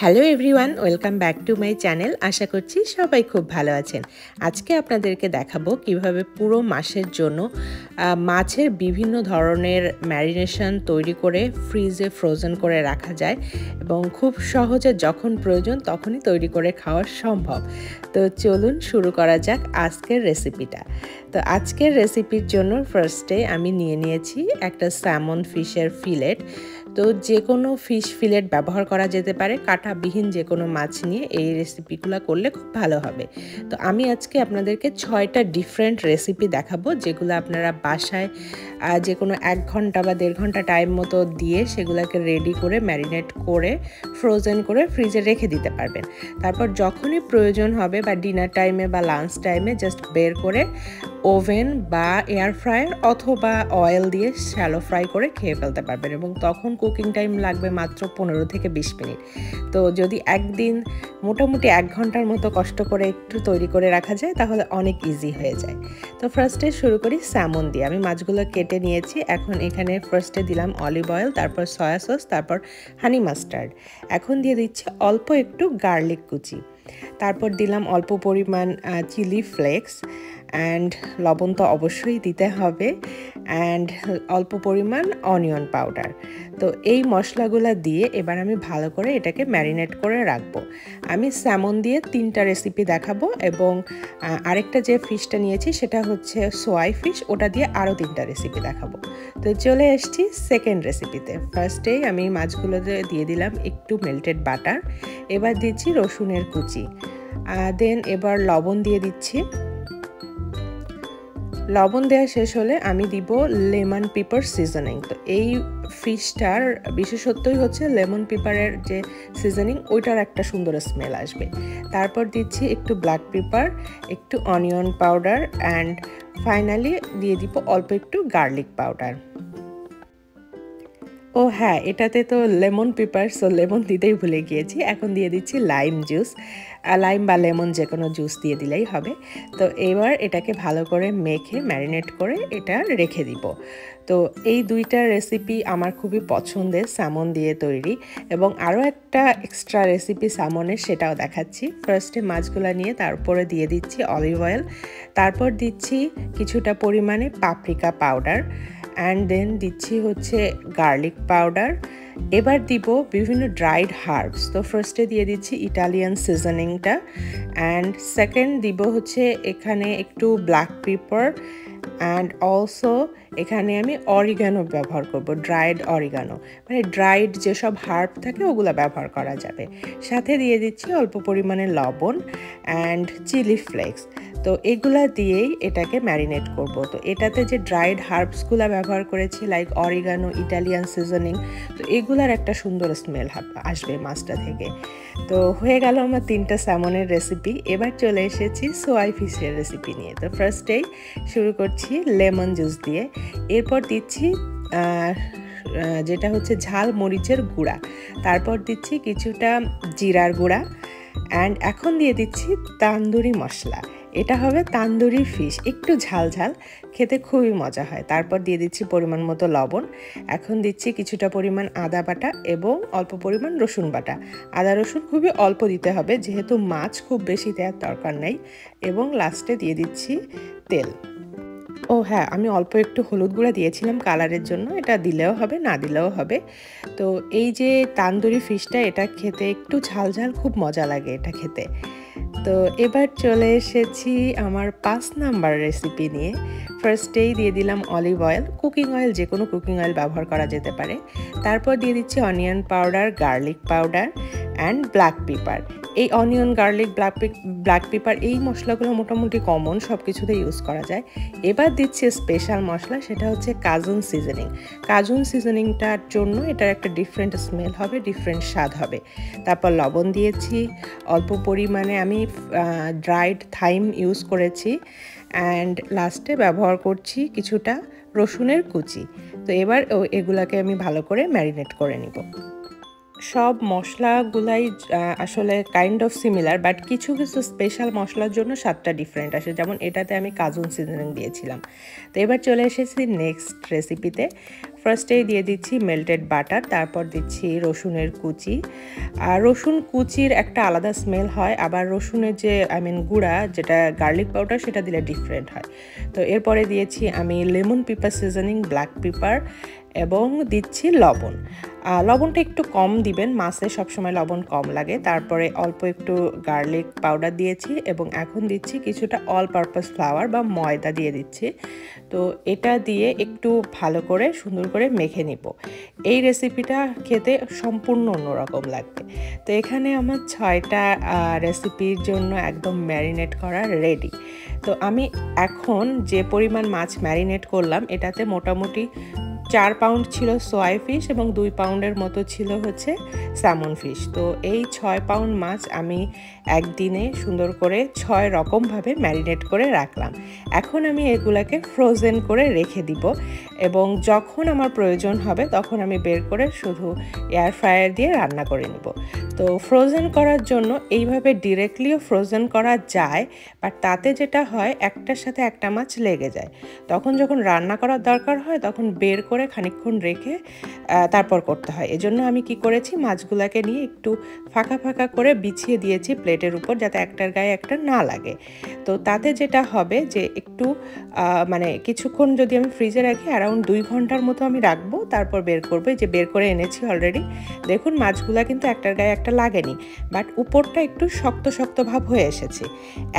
Hello everyone, welcome back to my channel. আশা করছি সবাই খুব ভালো আছেন। আজকে আপনাদেরকে দেখাবো কিভাবে পুরো মাসের জন্য মাছের বিভিন্ন ধরনের ম্যারিনেশন তৈরি করে ফ্রিজে ফ্রোজেন করে রাখা যায় এবং খুব সহজে যখন প্রয়োজন তখনই তৈরি করে খাওয়া সম্ভব। তো চলুন শুরু করা যাক আজকের রেসিপিটা। তো আজকের রেসিপির জন্য ফার্স্টে আমি নিয়েছি একটা স্যামন ফিশের ফিলেট। তো যে কোনো ফিশ ফিলেট ব্যবহার করা যেতে পারে, কাঁটাবিহীন যে কোনো মাছ নিয়ে এই রেসিপিগুলো করলে খুব ভালো হবে। তো আমি আজকে আপনাদেরকে 6টা ডিফারেন্ট রেসিপি দেখাবো, যেগুলো আপনারা বাসায় যে কোনো 1 ঘন্টা বা 1.5 ঘন্টা টাইম মতো দিয়ে সেগুলোকে রেডি করে ম্যারিনেট করে ফ্রোজেন করে ফ্রিজে রেখে দিতে পারবেন। তারপর যখনই প্রয়োজন হবে বা ডিনার টাইমে বা লাঞ্চ টাইমে জাস্ট বের করে ওভেন বা এয়ার ফ্রায়ার অথবা অয়েল দিয়ে শ্যালো ফ্রাই করে খেয়ে ফেলতে পারবেন এবং তখন কুকিং টাইম লাগবে মাত্র 15 থেকে 20 মিনিট। তো যদি একদিন মোটামুটি 1 ঘন্টার মতো কষ্ট করে একটু তৈরি করে রাখা যায় তাহলে অনেক ইজি হয়ে যায়। তো ফার্স্টে শুরু করি স্যামন দিয়ে। আমি মাছগুলো কেটে নিয়েছি। এখন এখানে ফার্স্টে দিলাম অলিভ অয়েল, তারপর সয়া সস, তারপর হানি মাস্টার্ড। এখন দিয়ে দিচ্ছি অল্প একটু গার্লিক কুচি, তারপর দিলাম অল্প পরিমাণ চিলি ফ্লেক্স অ্যান্ড লবণ তো অবশ্যই দিতে হবে, অ্যান্ড অল্প পরিমাণ অনিয়ন পাউডার। তো এই মশলাগুলো দিয়ে এবার আমি ভালো করে এটাকে ম্যারিনেট করে রাখবো। আমি স্যামন দিয়ে 3টা রেসিপি দেখাবো এবং আরেকটা যে ফিশটা নিয়েছি সেটা হচ্ছে সোয়াই ফিশ, ওটা দিয়ে আরও 3টা রেসিপি দেখাবো। তো চলে এসেছি সেকেন্ড রেসিপিতে। ফার্স্টেই আমি মাছগুলোতে দিয়ে দিলাম একটু মেল্টেড বাটার, এবার দিচ্ছি রসুনের কুচি, দেন এবার লবণ দিয়ে দিচ্ছি। লবণ দেওয়া শেষ হলে আমি দিব লেমন পেপার সিজনিং। তো এই ফিশটার বিশেষত্বই হচ্ছে লেমন পেপারের যে সিজনিং, ওইটার একটা সুন্দর স্মেল আসবে। তারপর দিচ্ছি একটু ব্ল্যাক পেপার, একটু অনিয়ন পাউডার, অ্যান্ড ফাইনালি দিয়ে দিব অল্প একটু গার্লিক পাউডার। ও হ্যাঁ, এটাতে তো লেমন পেপার, সো লেমন দিতেই ভুলে গিয়েছি। এখন দিয়ে দিচ্ছি লাইম জুস, লাইম বা লেমন যে কোনো জুস দিয়ে দিলেই হবে। তো এবার এটাকে ভালো করে মেখে ম্যারিনেট করে এটা রেখে দিব। তো এই 2টা রেসিপি আমার খুবই পছন্দের, স্যামন দিয়ে তৈরি। এবং আরও একটা এক্সট্রা রেসিপি স্যামনের, সেটাও দেখাচ্ছি। ফার্স্টে মাছগুলো নিয়ে তারপরে দিয়ে দিচ্ছি অলিভ অয়েল, তারপর দিচ্ছি কিছুটা পরিমাণে পাপরিকা পাউডার, অ্যান্ড দেন দিচ্ছি হচ্ছে গার্লিক পাউডার। এবার দিব বিভিন্ন ড্রাইড হার্বস। তো ফার্স্টে দিয়ে দিচ্ছি ইটালিয়ান সিজনিংটা, অ্যান্ড সেকেন্ড দিব হচ্ছে এখানে একটু ব্ল্যাক পেপার, অ্যান্ড অলসো এখানে আমি অরিগানো ব্যবহার করব, ড্রাইড অরিগানো, মানে ড্রাইড যেসব হার্ব থাকে ওগুলো ব্যবহার করা যাবে। সাথে দিয়ে দিচ্ছি অল্প পরিমাণে লবণ অ্যান্ড চিলি ফ্লেক্স। তো এগুলা দিয়েই এটাকে ম্যারিনেট করব। তো এটাতে যে ড্রাইড হার্বসগুলো ব্যবহার করেছি লাইক অরিগানো, ইটালিয়ান সিজনিং, তো এগুলার একটা সুন্দর স্মেল আসবে মাছটা থেকে। তো হয়ে গেল আমার 3টা স্যামনের রেসিপি। এবার চলে এসেছি সোয়াই ফিশের রেসিপি নিয়ে। তো ফার্স্টেই শুরু করছি লেমন জুস দিয়ে, এরপর দিচ্ছি যেটা হচ্ছে ঝাল মরিচের গুঁড়া, তারপর দিচ্ছি কিছুটা জিরার গুঁড়া, অ্যান্ড এখন দিয়ে দিচ্ছি তান্দুরি মশলা। এটা হবে তান্দুরি ফিশ, একটু ঝাল ঝাল, খেতে খুবই মজা হয়। তারপর দিয়ে দিচ্ছি পরিমাণ মতো লবণ। এখন দিচ্ছি কিছুটা পরিমাণ আদা বাটা এবং অল্প পরিমাণ রসুন বাটা। আদা রসুন খুবই অল্প দিতে হবে, যেহেতু মাছ খুব বেশি দেওয়ার দরকার নেই। এবং লাস্টে দিয়ে দিচ্ছি তেল। ও হ্যাঁ, আমি অল্প একটু হলুদ গুঁড়া দিয়েছিলাম কালারের জন্য, এটা দিলেও হবে না দিলেও হবে। তো এই যে তান্দুরি ফিশটা, এটা খেতে একটু ঝাল ঝাল, খুব মজা লাগে এটা খেতে। তো এবার চলে এসেছি আমার 5 নাম্বার রেসিপি নিয়ে। ফার্স্টেই দিয়ে দিলাম অলিভ অয়েল, কুকিং অয়েল, যে কোনো কুকিং অয়েল ব্যবহার করা যেতে পারে। তারপর দিয়ে দিচ্ছি onion powder, garlic powder and black pepper. এই অনিয়ন, গার্লিক, ব্ল্যাক পেপার এই মশলাগুলো মোটামুটি কমন, সব কিছুতে ইউজ করা যায়। এবার দিচ্ছি স্পেশাল মশলা, সেটা হচ্ছে কাজুন সিজনিং। কাজুন সিজনিংটার জন্য এটার একটা ডিফারেন্ট স্মেল হবে, ডিফারেন্ট স্বাদ হবে। তারপর লবণ দিয়েছি অল্প পরিমাণে, আমি ড্রাইড থাইম ইউজ করেছি, অ্যান্ড লাস্টে ব্যবহার করছি কিছুটা রসুনের কুচি। তো এবার এগুলাকে আমি ভালো করে ম্যারিনেট করে নিব। সব মশলাগুলাই আসলে কাইন্ড অফ সিমিলার, বাট কিছু কিছু স্পেশাল মশলার জন্য স্বাদটা ডিফারেন্ট আসে, যেমন এটাতে আমি কাজুন সিজনিং দিয়েছিলাম। তো এবার চলে এসেছি নেক্সট রেসিপিতে। ফার্স্টেই দিয়ে দিচ্ছি মেল্টেড বাটার, তারপর দিচ্ছি রসুনের কুচি। আর রসুন কুচির একটা আলাদা স্মেল হয়, আবার রসুনের যে গুঁড়া যেটা গার্লিক পাউডার সেটা দিলে ডিফারেন্ট হয়। তো এরপরে দিয়েছি আমি lemon paper seasoning, black pepper এবং দিচ্ছি লবণ। লবণটা একটু কম দিবেন, মাছে সবসময় লবণ কম লাগে। তারপরে অল্প একটু গার্লিক পাউডার দিয়েছি এবং এখন দিচ্ছি কিছুটা অল পারপাস ফ্লাওয়ার বা ময়দা দিয়ে দিচ্ছি। তো এটা দিয়ে একটু ভালো করে সুন্দর করে মেখে নিব। এই রেসিপিটা খেতে সম্পূর্ণ অন্যরকম লাগবে। তো এখানে আমার 6টা রেসিপির জন্য একদম ম্যারিনেট করা রেডি। তো আমি এখন যে পরিমাণ মাছ ম্যারিনেট করলাম এটাতে মোটামুটি 4 পাউন্ড ছিল সোয়া ফিশ এবং 2 পাউন্ডের মতো ছিল হচ্ছে স্যামন ফিশ। তো এই 6 পাউন্ড মাছ আমি একদিনে সুন্দর করে 6 রকমভাবে ম্যারিনেট করে রাখলাম। এখন আমি এগুলাকে ফ্রোজেন করে রেখে দিব এবং যখন আমার প্রয়োজন হবে তখন আমি বের করে শুধু এয়ার ফ্রায়ার দিয়ে রান্না করে নিব। তো ফ্রোজেন করার জন্য এইভাবে ডিরেক্টলিও ফ্রোজেন করা যায়, বাট তাতে যেটা হয় একটার সাথে একটা মাছ লেগে যায়। তখন যখন রান্না করার দরকার হয় তখন বের করে খানিকক্ষণ রেখে তারপর করতে হয়। এজন্য আমি কি করেছি, মাছগুলোকে নিয়ে একটু ফাঁকা ফাঁকা করে বিছিয়ে দিয়েছি প্লেটের উপর, যাতে একটার গায়ে একটা না লাগে। তো তাতে যেটা হবে যে একটু কিছুক্ষণ যদি আমি ফ্রিজে রাখি, অ্যারাউন্ড 2 ঘন্টার মতো আমি রাখবো, তারপর বের করবো। যে বের করে এনেছি অলরেডি, দেখুন মাছগুলা কিন্তু একটার গায়ে একটা লাগেনি, বাট উপরটা একটু শক্ত শক্ত ভাব হয়ে এসেছে।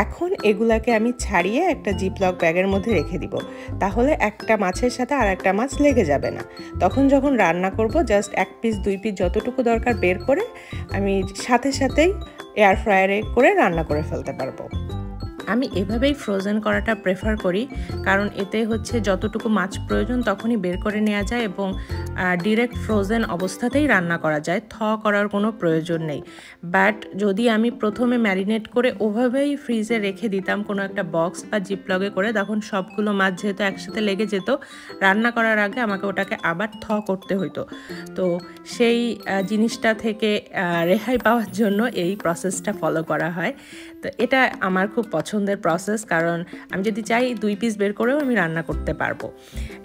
এখন এগুলাকে আমি ছাড়িয়ে একটা জিপলক ব্যাগের মধ্যে রেখে দিব, তাহলে একটা মাছের সাথে আর একটা মাছ লেগে যাবে না। তখন যখন রান্না করব জাস্ট 1 পিস 2 পিস যতটুকু দরকার বের করে আমি সাথে সাথেই এয়ার ফ্রায়ারে করে রান্না করে ফেলতে পারবো। আমি এভাবেই ফ্রোজেন করাটা প্রেফার করি, কারণ এতে হচ্ছে যতটুকু মাছ প্রয়োজন তখনই বের করে নেওয়া যায় এবং ডিরেক্ট ফ্রোজেন অবস্থাতেই রান্না করা যায়, করার কোনো প্রয়োজন নেই। বাট যদি আমি প্রথমে ম্যারিনেট করে ওভাবেই ফ্রিজে রেখে দিতাম কোনো একটা বক্স বা জিপলগে করে, তখন সবগুলো মাছ যেহেতু একসাথে লেগে যেত, রান্না করার আগে আমাকে ওটাকে আবার করতে হতো। তো সেই জিনিসটা থেকে রেহাই পাওয়ার জন্য এই প্রসেসটা ফলো করা হয়। তো এটা আমার খুব পছন্দের প্রসেস, কারণ আমি যদি চাই 2 পিস বের করেও আমি রান্না করতে পারবো।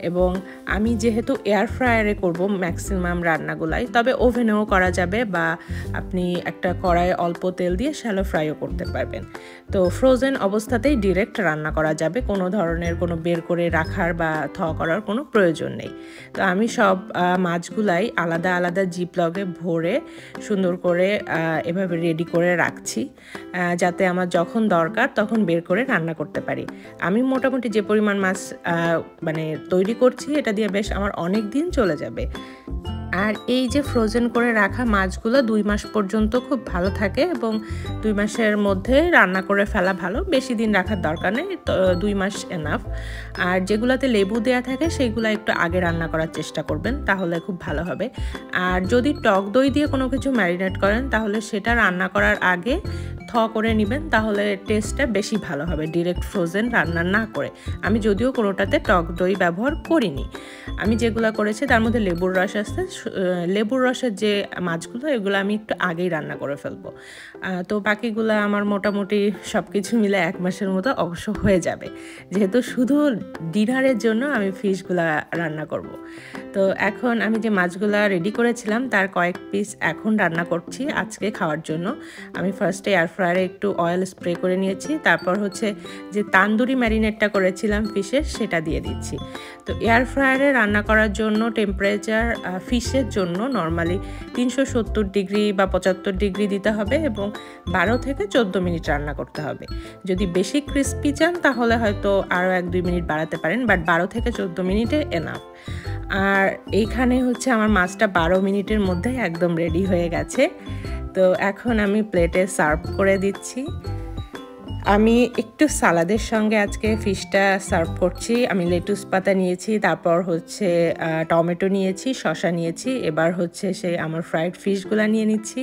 এবং আমি যেহেতু এয়ার ফ্রায়ারে করব ম্যাক্সিমাম রান্নাগুলাই, তবে ওভেনেও করা যাবে বা আপনি একটা কড়াইয়ে অল্প তেল দিয়ে শ্যালো ফ্রাইও করতে পারবেন। তো ফ্রোজেন অবস্থাতেই ডিরেক্ট রান্না করা যাবে, কোনো ধরনের কোনো বের করে রাখার বা করার কোনো প্রয়োজন নেই। তো আমি সব মাছগুলাই আলাদা আলাদা জিপলগে ভরে সুন্দর করে এভাবে রেডি করে রাখছি, যাতে আমার যখন দরকার তখন বের করে রান্না করতে পারি। আমি মোটামুটি যে পরিমাণ মাছ তৈরি করছি এটা দিয়ে বেশ আমার অনেক দিন চলে যাবে। আর এই যে ফ্রোজেন করে রাখা মাছগুলো 2 মাস পর্যন্ত খুব ভালো থাকে এবং 2 মাসের মধ্যে রান্না করে ফেলা ভালো, বেশি দিন রাখার দরকার নেই, তো 2 মাস এনাফ। আর যেগুলোতে লেবু দেয়া থাকে সেইগুলো একটু আগে রান্না করার চেষ্টা করবেন, তাহলে খুব ভালো হবে। আর যদি টক দই দিয়ে কোনো কিছু ম্যারিনেট করেন তাহলে সেটা রান্না করার আগে করে নেবেন, তাহলে টেস্টটা বেশি ভালো হবে ডিরেক্ট ফ্রোজেন রান্না না করে। আমি যদিও কোনোটাতে টক দই ব্যবহার করিনি, আমি যেগুলো করেছি তার মধ্যে লেবুর রস আছে। লেবুর রসের যে মাছগুলো এগুলো আমি একটু আগেই রান্না করে ফেলবো। তো বাকিগুলো আমার মোটামুটি সব কিছু মিলে 1 মাসের মতো অবশ্য হয়ে যাবে, যেহেতু শুধু ডিনারের জন্য আমি ফিশগুলা রান্না করব। তো এখন আমি যে মাছগুলা রেডি করেছিলাম তার কয়েক পিস এখন রান্না করছি আজকে খাওয়ার জন্য। আমি ফার্স্টে এয়ার ফ্রায়ারে একটু অয়েল স্প্রে করে নিয়েছি, তারপর হচ্ছে যে তান্দুরি ম্যারিনেটটা করেছিলাম ফিশের সেটা দিয়ে দিচ্ছি। তো এয়ার ফ্রায়ারে রান্না করার জন্য টেম্পারেচার ফিশের জন্য নর্মালি 370 ডিগ্রি বা 75 ডিগ্রি দিতে হবে এবং 12 থেকে 14 মিনিট রান্না করতে হবে। যদি বেশি ক্রিস্পি চান তাহলে হয়তো আরও 1-2 মিনিট বাড়াতে পারেন, বাট 12 থেকে 14 মিনিটে এনাফ। আর এইখানে হচ্ছে আমার মাছটা 12 মিনিটের মধ্যে একদম রেডি হয়ে গেছে। তো এখন আমি প্লেটে সার্ভ করে দিচ্ছি। আমি একটু সালাদের সঙ্গে আজকে ফিশটা সার্ভ করছি। আমি লেটুস পাতা নিয়েছি, তারপর হচ্ছে টমেটো নিয়েছি, শসা নিয়েছি, এবার হচ্ছে আমার ফ্রাইড ফিশগুলো নিয়ে নিচ্ছি,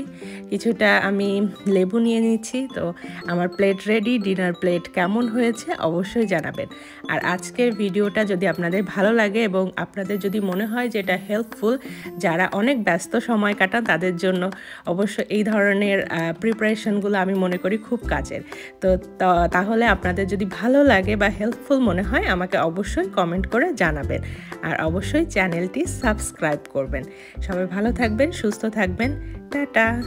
কিছুটা আমি লেবু নিয়ে নিচ্ছি। তো আমার প্লেট রেডি। ডিনার প্লেট কেমন হয়েছে অবশ্যই জানাবেন। আর আজকের ভিডিওটা যদি আপনাদের ভালো লাগে এবং আপনাদের যদি মনে হয় যে এটা হেল্পফুল, যারা অনেক ব্যস্ত সময় কাটান তাদের জন্য অবশ্য এই ধরনের প্রিপারেশনগুলো আমি মনে করি খুব কাজের। তো তাহলে আপনাদের যদি ভালো লাগে বা হেল্পফুল মনে হয় আমাকে অবশ্যই কমেন্ট করে জানাবেন। আর অবশ্যই চ্যানেলটি সাবস্ক্রাইব করবেন। সবাই ভালো থাকবেন, সুস্থ থাকবেন। টাটা।